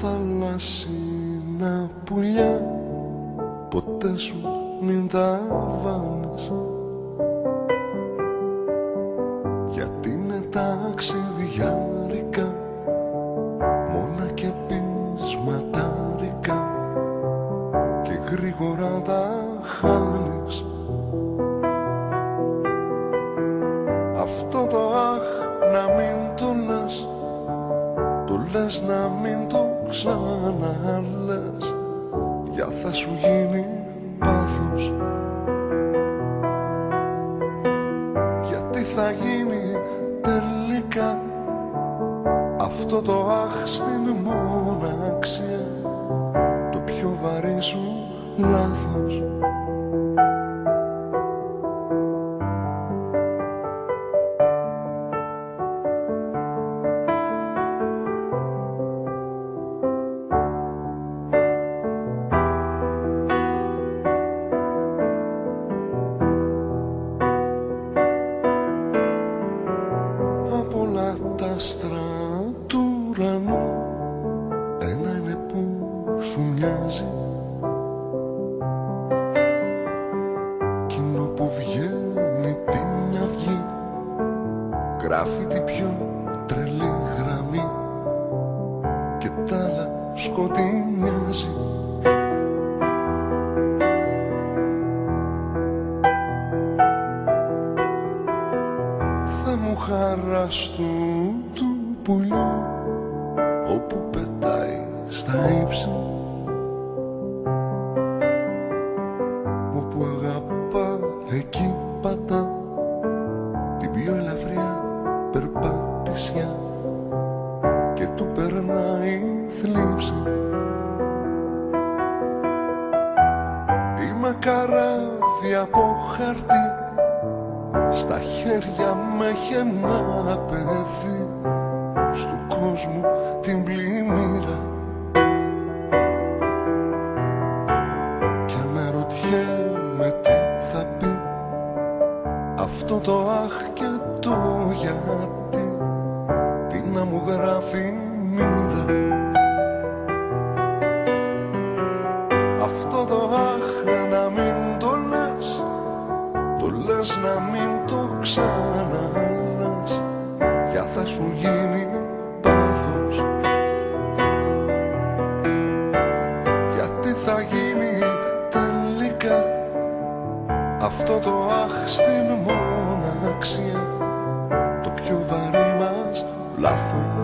θαλάσσινα πουλιά ποτέ σου μην τα βάνεις, γιατί είναι ταξιδιάρικα, μόνα και πεισματάρικα και γρήγορα τα χάνεις. Αυτό το αχ να μην το λες, το λες να μην το ξαναλες, για θα σου γίνει πάθος. Γιατί θα γίνει τελικά αυτό το αχ στην μοναξία, το πιο βαρύ σου λάθος. Γράφει την πιο τρελή γραμμή και τ' άλλα σκοτεινιάζει. Θε μου χαράστου του πουλιού όπου πετάει στα ύψη, όπου αγαπά εκεί πατά την πιο ελαφριά περπάτησια και του περνάει θλίψη. Είμαι καράβι από χαρτί, στα χέρια με έχει ένα παιδί, στου κόσμου την πλημμύρα, κι αναρωτιέμαι τι θα πει αυτό το αχ και το γιατί, τι να μου γράφει μοίρα. Αυτό το αχ να μην το λες, το λες να μην το ξαναλες, για θα σου γίνει πάθος. Γιατί θα γίνει τελικά αυτό το αχ στην μοναξία, το πιο βαρύ μας λάθος.